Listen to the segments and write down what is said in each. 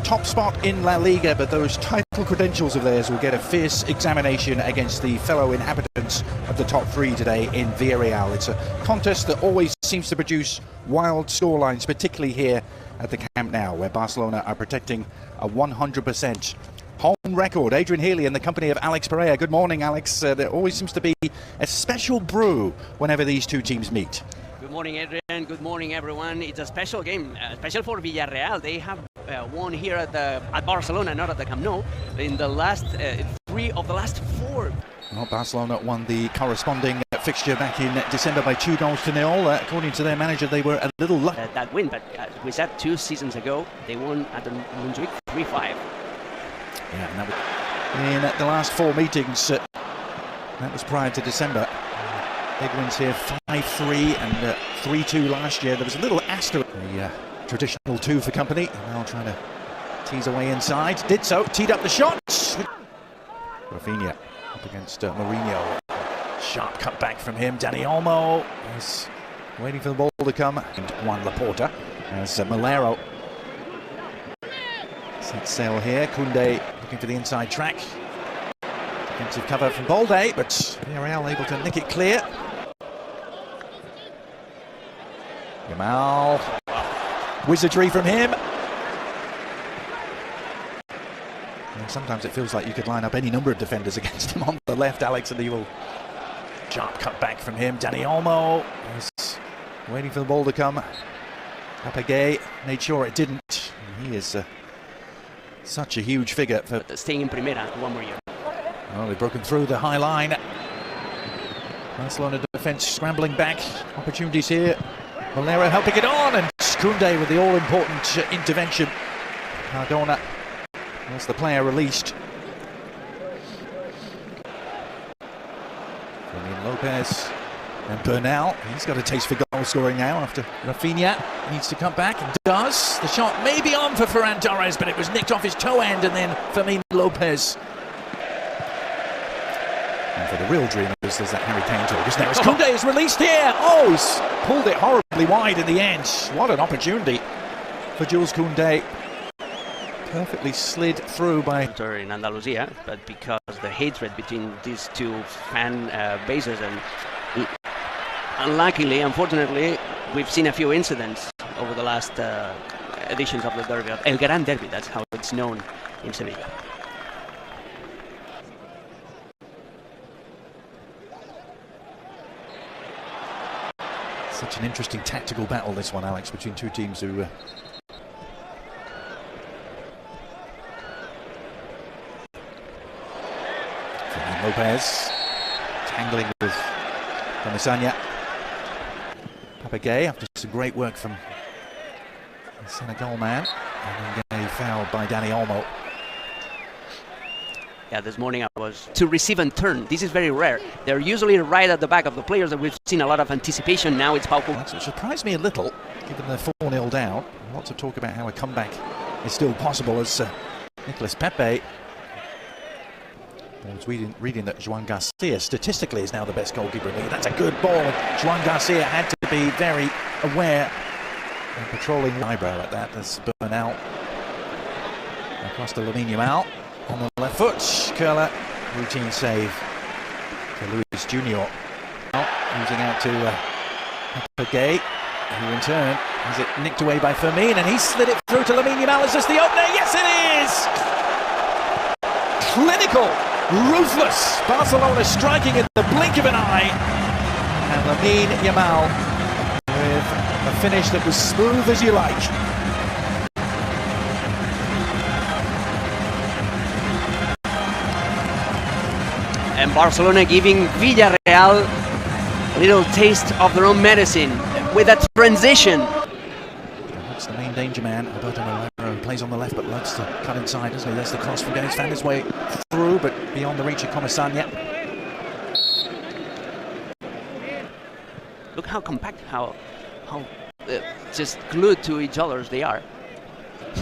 top spot in La Liga, but those title credentials of theirs will get a fierce examination against the fellow inhabitants of the top three today in Villarreal. It's a contest that always seems to produce wild scorelines, particularly here at the Camp Nou, where Barcelona are protecting a 100% home record. Adrian Healy in the company of Alex Pereira. Good morning, Alex. There always seems to be a special brew whenever these two teams meet. Good morning, Adrian. Good morning, everyone. It's a special game, special for Villarreal. They have won here at Barcelona, not at the Camp Nou, in the last 3 of the last 4. Well, Barcelona won the corresponding fixture back in December by 2-0. According to their manager, they were a little lucky. That win, but as we said 2 seasons ago, they won at the Montjuic 3-5. Yeah, and that was in the last 4 meetings. That was prior to December. Big wins here, 5-3 and 3-2 last year. There was a little asterisk. The traditional 2 for company. Now trying to tease away inside. Did so, teed up the shot. Rafinha up against Mourinho. Sharp cut back from him. Dani Olmo is waiting for the ball to come. And Juan Laporta as Malero sets sail here. Koundé looking for the inside track. Defensive cover from Balde, but Villarreal able to nick it clear. Yamal, wizardry from him. And sometimes it feels like you could line up any number of defenders against him on the left, Alex, and he will. Sharp cut back from him. Dani Olmo is waiting for the ball to come. Papagay made sure it didn't. And he is such a huge figure for staying in Primera 1 more year. Well, they've broken through the high line. Barcelona defence scrambling back. Opportunities here. Malero helping it on, and Koundé with the all-important intervention. Cardona was the player released. Fermin Lopez and Bernal. He's got a taste for goal scoring now after Rafinha needs to come back and does. The shot may be on for Ferran Torres, but it was nicked off his toe end, and then Fermin Lopez. And for the real dreamers, there's that Harry Kane talk, isn't there? As Koundé is released here. Oh, he's pulled it horribly wide in the end. What an opportunity for Jules Koundé. Perfectly slid through by in Andalusia, but because the hatred between these 2 fan bases, and unluckily, unfortunately, we've seen a few incidents over the last editions of the derby, El Gran Derby. That's how it's known in Sevilla. Such an interesting tactical battle, this one, Alex, between 2 teams who Fermin Lopez tangling with Comisanya. Papagay after some great work from the Senegal man, and then fouled by Dani Olmo. Yeah, this morning I was to receive and turn. This is very rare. They're usually right at the back of the players, that we've seen a lot of anticipation. Now it's Pau. It surprised me a little, given they're 4-0 down. Lots of talk about how a comeback is still possible as Nicolas Pepe. I was reading that Joan Garcia statistically is now the best goalkeeper in the league. That's a good ball. Joan Garcia had to be very aware and patrolling the eyebrow at that. That's Bernal across to Lamine Yamal. On the left foot, Curler, routine save to Luis Junior. Losing out to Papagay, who in turn has it nicked away by Fermin, and he slid it through to Lamine Yamal. Is this the opener? Yes, it is! Clinical, ruthless. Barcelona striking in the blink of an eye, and Lamine Yamal with a finish that was smooth as you like. And Barcelona giving Villarreal a little taste of their own medicine with a transition. That's the main danger man. Alberto Malero plays on the left but loves to cut inside, doesn't he? There's the cross from Gaines, found his way through but beyond the reach of Comisanya. Look how compact, how just glued to each other they are.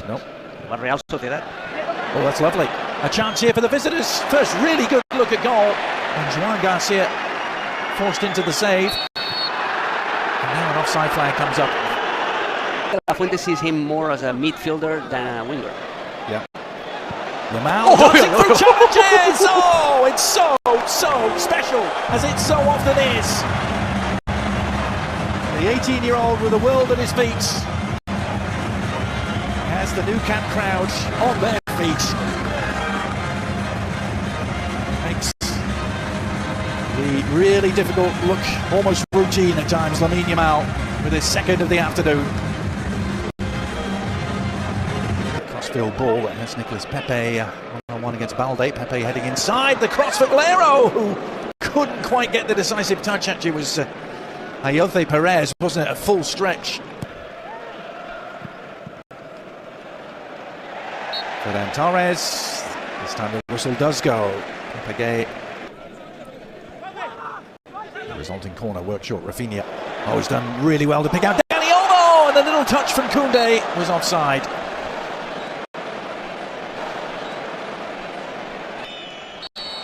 Nope. Real Sociedad. Oh, that's lovely. A chance here for the visitors. First really good look at goal. And Joan Garcia forced into the save. And now an offside flag comes up. Fuente sees him more as a midfielder than a winger. Yamal dancing through challenges! Oh, it's so special, as it so often is. The 18-year-old with the world at his feet has the Nou Camp crowd on their feet. Makes the really difficult look almost routine at times. Lamine Yamal with his second of the afternoon. Crossfield ball that has Nicolas Pepe one-on-one against Balde. Pepe heading inside, the cross for Valero, who couldn't quite get the decisive touch. Actually, was Ayoze Perez, wasn't it, at full stretch. Ferran Torres, this time the whistle does go. Pepe, the resulting corner worked short. Rafinha, oh, he's done really well to pick out Dani Olmo, and the little touch from Koundé was offside.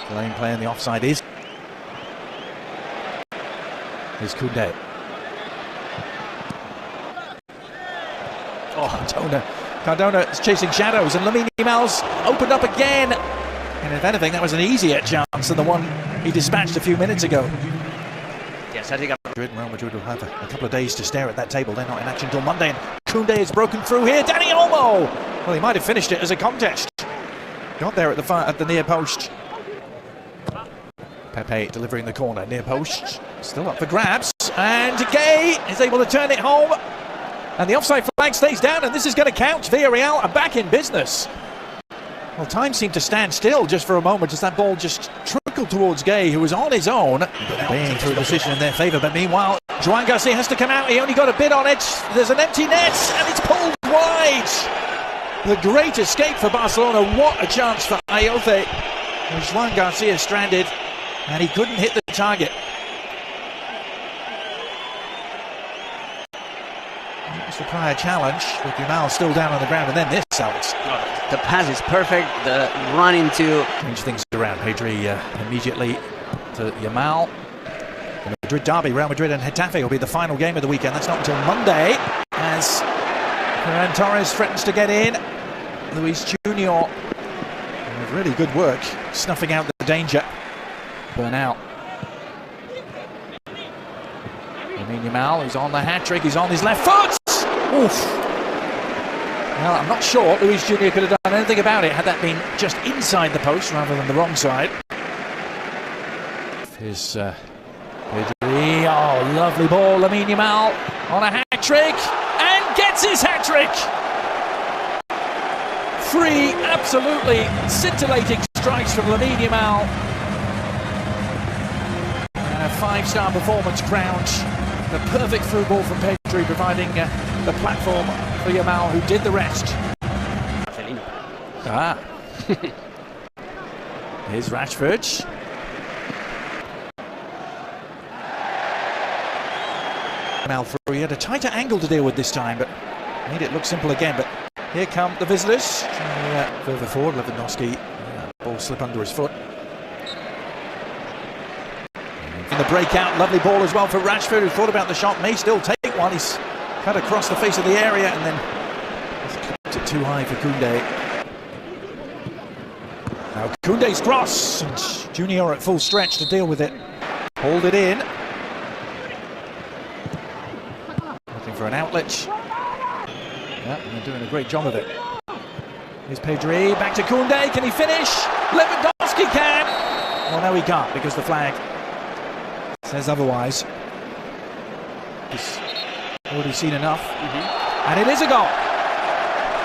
The lane play in the offside is Koundé. Oh, Cardona is chasing shadows, and Lamine Yamal's opened up again. And if anything, that was an easier chance than the one he dispatched a few minutes ago. Yes, I think Real Madrid will have a couple of days to stare at that table. They're not in action until Monday, and Koundé is broken through here. Dani Olmo! Well, he might have finished it as a contest. Got there at the near post. Pepe delivering the corner, near post. Still up for grabs, and Gay is able to turn it home. And the offside flag stays down, and this is going to count. Villarreal are back in business. Well, time seemed to stand still just for a moment as that ball just trickled towards Gay, who was on his own. Being through a decision in their favour, but meanwhile, Joan Garcia has to come out. He only got a bit on it. There's an empty net, and it's pulled wide. The great escape for Barcelona. What a chance for Ayoze. Joan Garcia stranded, and he couldn't hit the target. It's the prior challenge, with Yamal still down on the ground, and then this, Alex. the pass is perfect, the run into... Change things around. Pedri immediately to Yamal. The Madrid derby, Real Madrid and Getafe will be the final game of the weekend. That's not until Monday, as Ferran Torres threatens to get in. Luis Junior with really good work, snuffing out the danger. Bernal. Lamine Yamal, who's on the hat-trick, he's on his left foot! Oof! Well, I'm not sure Luis Junior could have done anything about it had that been just inside the post rather than the wrong side. Here's Pedri, oh, lovely ball, Lamine Yamal on a hat-trick, and gets his hat-trick! Three absolutely scintillating strikes from Lamine Yamal. And a five-star performance crowned. The perfect through ball from Pedri, providing the platform for Yamal, who did the rest. Here's Rashford. Yamal through. He had a tighter angle to deal with this time, but made it look simple again. But here come the visitors. Further forward, Lewandowski. Ball slip under his foot. In the breakout, lovely ball as well for Rashford, who thought about the shot, may still take one. He's cut across the face of the area and then he's clipped it too high for Koundé. Now Koundé's cross, and Junior at full stretch to deal with it. Hold it in. Looking for an outlet. Yeah, they're doing a great job of it. Here's Pedri, back to Koundé, can he finish? Lewandowski can! Well, no, he can't, because the flag says otherwise. He's already seen enough. And it is a goal.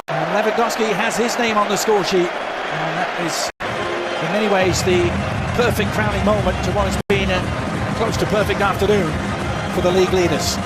And Lewandowski has his name on the score sheet. And that is, in many ways, the perfect crowning moment to what has been a close to perfect afternoon for the league leaders.